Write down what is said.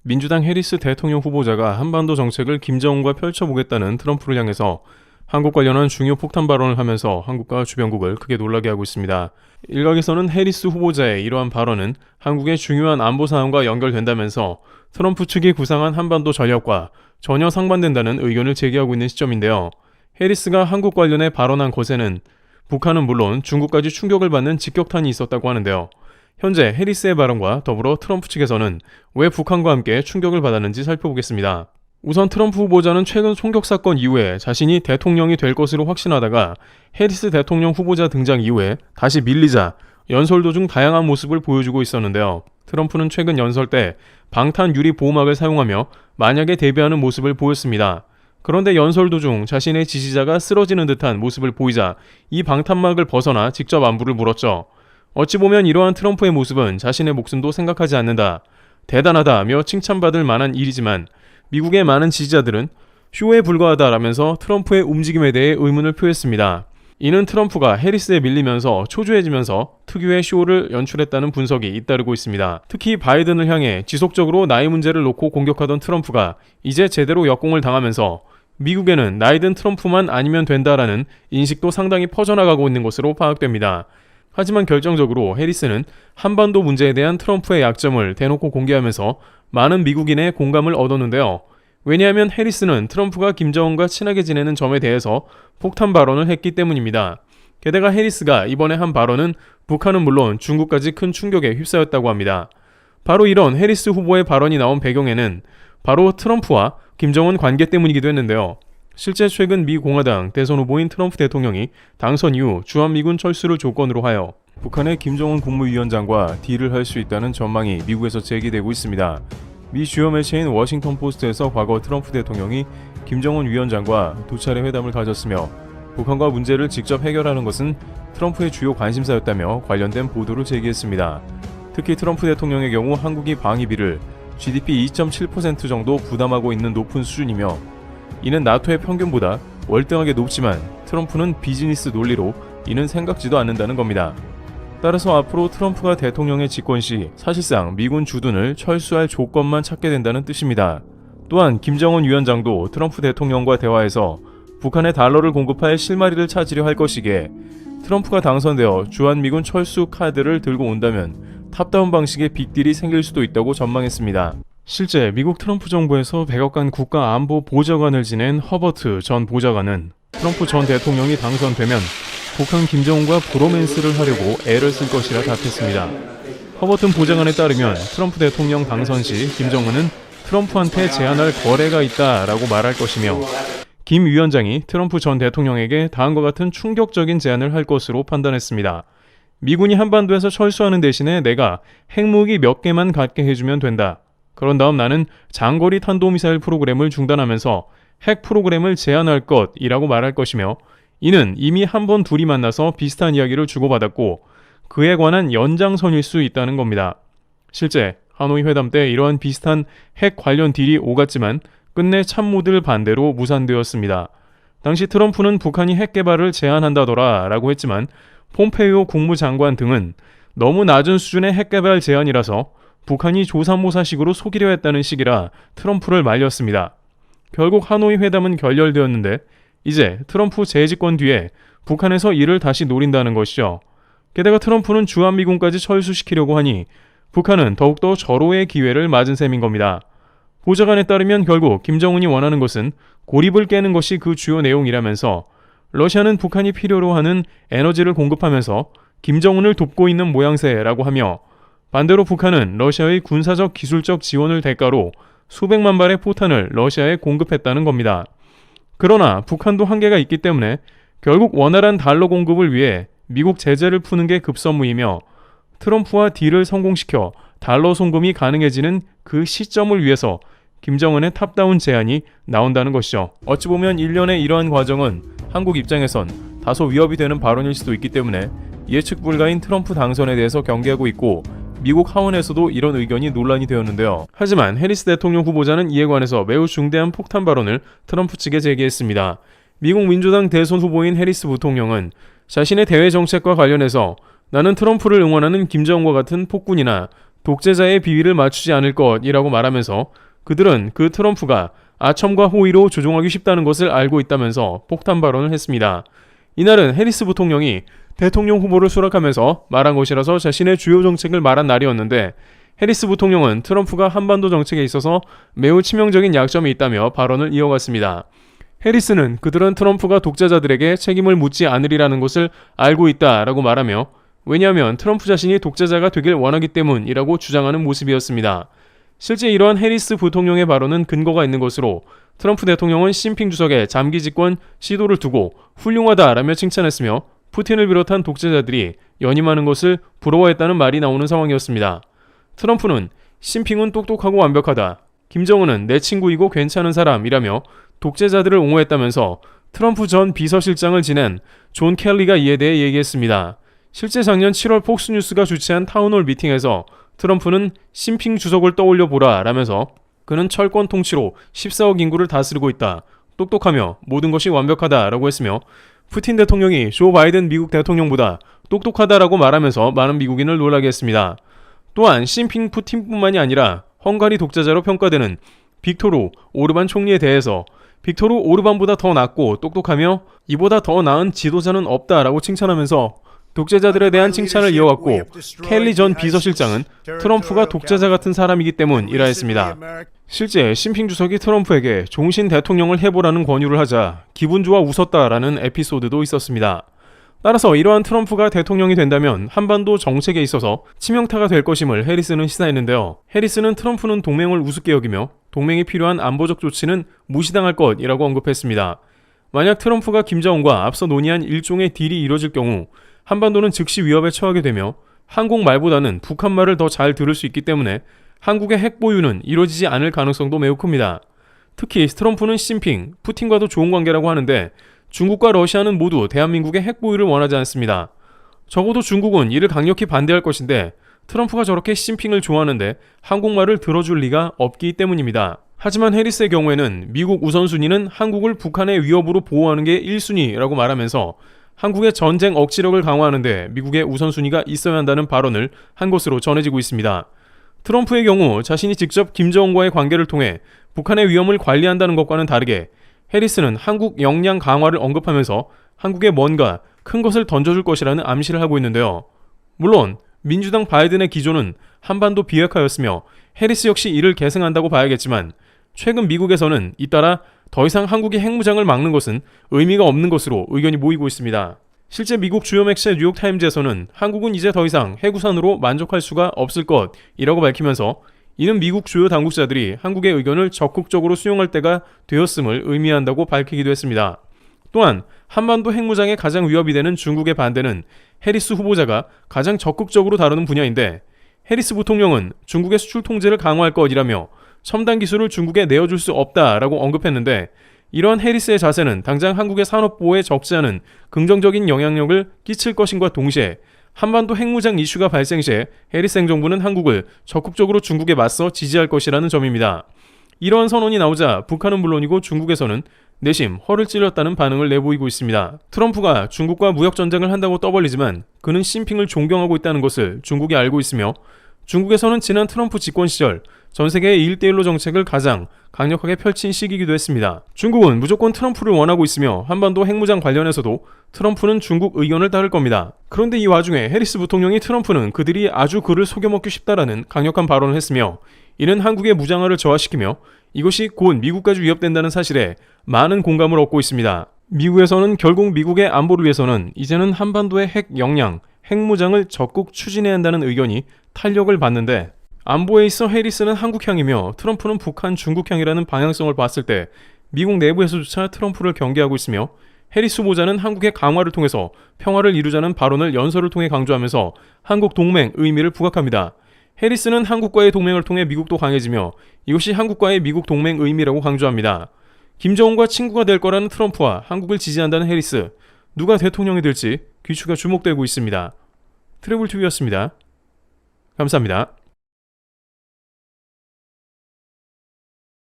민주당 해리스 대통령 후보자가 한반도 정책을 김정은과 펼쳐보겠다는 트럼프를 향해서 한국 관련한 중요 폭탄 발언을 하면서 한국과 주변국을 크게 놀라게 하고 있습니다. 일각에서는 해리스 후보자의 이러한 발언은 한국의 중요한 안보 사안과 연결된다면서 트럼프 측이 구상한 한반도 전략과 전혀 상반된다는 의견을 제기하고 있는 시점인데요. 해리스가 한국 관련해 발언한 것에는 북한은 물론 중국까지 충격을 받는 직격탄이 있었다고 하는데요. 현재 해리스의 발언과 더불어 트럼프 측에서는 왜 북한과 함께 충격을 받았는지 살펴보겠습니다. 우선 트럼프 후보자는 최근 총격 사건 이후에 자신이 대통령이 될 것으로 확신하다가 해리스 대통령 후보자 등장 이후에 다시 밀리자 연설 도중 다양한 모습을 보여주고 있었는데요. 트럼프는 최근 연설 때 방탄 유리 보호막을 사용하며 만약에 대비하는 모습을 보였습니다. 그런데 연설 도중 자신의 지지자가 쓰러지는 듯한 모습을 보이자 이 방탄막을 벗어나 직접 안부를 물었죠. 어찌 보면 이러한 트럼프의 모습은 자신의 목숨도 생각하지 않는다, 대단하다며 칭찬받을 만한 일이지만 미국의 많은 지지자들은 쇼에 불과하다라면서 트럼프의 움직임에 대해 의문을 표했습니다. 이는 트럼프가 해리스에 밀리면서 초조해지면서 특유의 쇼를 연출했다는 분석이 잇따르고 있습니다. 특히 바이든을 향해 지속적으로 나이 문제를 놓고 공격하던 트럼프가 이제 제대로 역공을 당하면서 미국에는 나이든 트럼프만 아니면 된다라는 인식도 상당히 퍼져나가고 있는 것으로 파악됩니다. 하지만 결정적으로 해리스는 한반도 문제에 대한 트럼프의 약점을 대놓고 공개하면서 많은 미국인의 공감을 얻었는데요. 왜냐하면 해리스는 트럼프가 김정은과 친하게 지내는 점에 대해서 폭탄 발언을 했기 때문입니다. 게다가 해리스가 이번에 한 발언은 북한은 물론 중국까지 큰 충격에 휩싸였다고 합니다. 바로 이런 해리스 후보의 발언이 나온 배경에는 바로 트럼프와 김정은 관계 때문이기도 했는데요. 실제 최근 미 공화당 대선 후보인 트럼프 대통령이 당선 이후 주한미군 철수를 조건으로 하여 북한의 김정은 국무위원장과 딜을 할 수 있다는 전망이 미국에서 제기되고 있습니다. 미 주요 매체인 워싱턴 포스트에서 과거 트럼프 대통령이 김정은 위원장과 두 차례 회담을 가졌으며 북한과 문제를 직접 해결하는 것은 트럼프의 주요 관심사였다며 관련된 보도를 제기했습니다. 특히 트럼프 대통령의 경우 한국이 방위비를 GDP 2.7% 정도 부담하고 있는 높은 수준이며 이는 나토의 평균보다 월등하게 높지만 트럼프는 비즈니스 논리로 이는 생각지도 않는다는 겁니다. 따라서 앞으로 트럼프가 대통령의 집권 시 사실상 미군 주둔을 철수할 조건만 찾게 된다는 뜻입니다. 또한 김정은 위원장도 트럼프 대통령과 대화에서 북한에 달러를 공급할 실마리를 찾으려 할 것이기에 트럼프가 당선되어 주한미군 철수 카드를 들고 온다면 탑다운 방식의 빅딜이 생길 수도 있다고 전망했습니다. 실제 미국 트럼프 정부에서 백악관 국가안보보좌관을 지낸 허버트 전 보좌관은 트럼프 전 대통령이 당선되면 북한 김정은과 브로맨스를 하려고 애를 쓸 것이라 답했습니다. 허버튼 보좌관에 따르면 트럼프 대통령 당선 시 김정은은 트럼프한테 제안할 거래가 있다라고 말할 것이며 김 위원장이 트럼프 전 대통령에게 다음과 같은 충격적인 제안을 할 것으로 판단했습니다. 미군이 한반도에서 철수하는 대신에 내가 핵무기 몇 개만 갖게 해주면 된다. 그런 다음 나는 장거리 탄도미사일 프로그램을 중단하면서 핵 프로그램을 제한할 것이라고 말할 것이며 이는 이미 한 번 둘이 만나서 비슷한 이야기를 주고받았고 그에 관한 연장선일 수 있다는 겁니다. 실제 하노이 회담 때 이러한 비슷한 핵 관련 딜이 오갔지만 끝내 참모들 반대로 무산되었습니다. 당시 트럼프는 북한이 핵 개발을 제한한다더라 라고 했지만 폼페이오 국무장관 등은 너무 낮은 수준의 핵 개발 제한이라서 북한이 조삼모사식으로 속이려 했다는 식이라 트럼프를 말렸습니다. 결국 하노이 회담은 결렬되었는데 이제 트럼프 재집권 뒤에 북한에서 이를 다시 노린다는 것이죠. 게다가 트럼프는 주한미군까지 철수시키려고 하니 북한은 더욱더 절호의 기회를 맞은 셈인 겁니다. 보좌관에 따르면 결국 김정은이 원하는 것은 고립을 깨는 것이 그 주요 내용이라면서 러시아는 북한이 필요로 하는 에너지를 공급하면서 김정은을 돕고 있는 모양새라고 하며 반대로 북한은 러시아의 군사적 기술적 지원을 대가로 수백만 발의 포탄을 러시아에 공급했다는 겁니다. 그러나 북한도 한계가 있기 때문에 결국 원활한 달러 공급을 위해 미국 제재를 푸는 게 급선무이며 트럼프와 딜을 성공시켜 달러 송금이 가능해지는 그 시점을 위해서 김정은의 탑다운 제안이 나온다는 것이죠. 어찌 보면 일련의 이러한 과정은 한국 입장에선 다소 위협이 되는 발언일 수도 있기 때문에 예측 불가인 트럼프 당선에 대해서 경계하고 있고 미국 하원에서도 이런 의견이 논란이 되었는데요. 하지만 해리스 대통령 후보자는 이에 관해서 매우 중대한 폭탄 발언을 트럼프 측에 제기했습니다. 미국 민주당 대선 후보인 해리스 부통령은 자신의 대외 정책과 관련해서 나는 트럼프를 응원하는 김정은과 같은 폭군이나 독재자의 비위를 맞추지 않을 것이라고 말하면서 그들은 그 트럼프가 아첨과 호의로 조종하기 쉽다는 것을 알고 있다면서 폭탄 발언을 했습니다. 이날은 해리스 부통령이 대통령 후보를 수락하면서 말한 것이라서 자신의 주요 정책을 말한 날이었는데 해리스 부통령은 트럼프가 한반도 정책에 있어서 매우 치명적인 약점이 있다며 발언을 이어갔습니다. 해리스는 그들은 트럼프가 독재자들에게 책임을 묻지 않으리라는 것을 알고 있다라고 말하며 왜냐하면 트럼프 자신이 독재자가 되길 원하기 때문이라고 주장하는 모습이었습니다. 실제 이러한 해리스 부통령의 발언은 근거가 있는 것으로 트럼프 대통령은 시진핑 주석의 장기 집권 시도를 두고 훌륭하다라며 칭찬했으며 푸틴을 비롯한 독재자들이 연임하는 것을 부러워했다는 말이 나오는 상황이었습니다. 트럼프는 시진핑은 똑똑하고 완벽하다. 김정은은 내 친구이고 괜찮은 사람이라며 독재자들을 옹호했다면서 트럼프 전 비서실장을 지낸 존 켈리가 이에 대해 얘기했습니다. 실제 작년 7월 폭스뉴스가 주최한 타운홀 미팅에서 트럼프는 시진핑 주석을 떠올려 보라 라면서 그는 철권 통치로 14억 인구를 다스리고 있다. 똑똑하며 모든 것이 완벽하다 라고 했으며 푸틴 대통령이 조 바이든 미국 대통령보다 똑똑하다라고 말하면서 많은 미국인을 놀라게 했습니다. 또한 시진핑 푸틴뿐만이 아니라 헝가리 독재자로 평가되는 빅토르 오르반 총리에 대해서 빅토르 오르반보다 더 낫고 똑똑하며 이보다 더 나은 지도자는 없다라고 칭찬하면서 독재자들에 대한 칭찬을 이어갔고 켈리 전 비서실장은 트럼프가 독재자 같은 사람이기 때문이라 했습니다. 실제 시진핑 주석이 트럼프에게 종신 대통령을 해보라는 권유를 하자 기분 좋아 웃었다라는 에피소드도 있었습니다. 따라서 이러한 트럼프가 대통령이 된다면 한반도 정책에 있어서 치명타가 될 것임을 해리스는 시사했는데요. 해리스는 트럼프는 동맹을 우습게 여기며 동맹이 필요한 안보적 조치는 무시당할 것이라고 언급했습니다. 만약 트럼프가 김정은과 앞서 논의한 일종의 딜이 이뤄질 경우 한반도는 즉시 위협에 처하게 되며 한국말보다는 북한말을 더 잘 들을 수 있기 때문에 한국의 핵 보유는 이루어지지 않을 가능성도 매우 큽니다. 특히 트럼프는 시진핑, 푸틴과도 좋은 관계라고 하는데 중국과 러시아는 모두 대한민국의 핵 보유를 원하지 않습니다. 적어도 중국은 이를 강력히 반대할 것인데 트럼프가 저렇게 시진핑을 좋아하는데 한국말을 들어줄 리가 없기 때문입니다. 하지만 해리스의 경우에는 미국 우선순위는 한국을 북한의 위협으로 보호하는 게 1순위라고 말하면서 한국의 전쟁 억지력을 강화하는데 미국의 우선순위가 있어야 한다는 발언을 한 것으로 전해지고 있습니다. 트럼프의 경우 자신이 직접 김정은과의 관계를 통해 북한의 위험을 관리한다는 것과는 다르게 해리스는 한국 역량 강화를 언급하면서 한국에 뭔가 큰 것을 던져줄 것이라는 암시를 하고 있는데요. 물론 민주당 바이든의 기조는 한반도 비핵화였으며 해리스 역시 이를 계승한다고 봐야겠지만 최근 미국에서는 잇따라 더 이상 한국이 핵무장을 막는 것은 의미가 없는 것으로 의견이 모이고 있습니다. 실제 미국 주요 매체 뉴욕타임즈에서는 한국은 이제 더 이상 핵우산으로 만족할 수가 없을 것이라고 밝히면서 이는 미국 주요 당국자들이 한국의 의견을 적극적으로 수용할 때가 되었음을 의미한다고 밝히기도 했습니다. 또한 한반도 핵무장에 가장 위협이 되는 중국의 반대는 해리스 후보자가 가장 적극적으로 다루는 분야인데 해리스 부통령은 중국의 수출 통제를 강화할 것이라며 첨단 기술을 중국에 내어줄 수 없다라고 언급했는데 이러한 해리스의 자세는 당장 한국의 산업보호에 적지 않은 긍정적인 영향력을 끼칠 것인과 동시에 한반도 핵무장 이슈가 발생 시에 해리스 행정부는 한국을 적극적으로 중국에 맞서 지지할 것이라는 점입니다. 이러한 선언이 나오자 북한은 물론이고 중국에서는 내심 허를 찔렸다는 반응을 내보이고 있습니다. 트럼프가 중국과 무역전쟁을 한다고 떠벌리지만 그는 시진핑을 존경하고 있다는 것을 중국이 알고 있으며 중국에서는 지난 트럼프 집권 시절 전 세계의 1대1로 정책을 가장 강력하게 펼친 시기이기도 했습니다. 중국은 무조건 트럼프를 원하고 있으며 한반도 핵무장 관련해서도 트럼프는 중국 의견을 따를 겁니다. 그런데 이 와중에 해리스 부통령이 트럼프는 그들이 아주 그를 속여먹기 쉽다라는 강력한 발언을 했으며 이는 한국의 무장화를 저하시키며 이것이 곧 미국까지 위협된다는 사실에 많은 공감을 얻고 있습니다. 미국에서는 결국 미국의 안보를 위해서는 이제는 한반도의 핵 역량, 핵무장을 적극 추진해야 한다는 의견이 탄력을 받는데 안보에 있어 해리스는 한국향이며 트럼프는 북한 중국향이라는 방향성을 봤을 때 미국 내부에서조차 트럼프를 경계하고 있으며 해리스 후보자는 한국의 강화를 통해서 평화를 이루자는 발언을 연설을 통해 강조하면서 한국 동맹 의미를 부각합니다. 해리스는 한국과의 동맹을 통해 미국도 강해지며 이것이 한국과의 미국 동맹 의미라고 강조합니다. 김정은과 친구가 될 거라는 트럼프와 한국을 지지한다는 해리스, 누가 대통령이 될지 귀추가 주목되고 있습니다. 트래블TV였습니다. 감사합니다.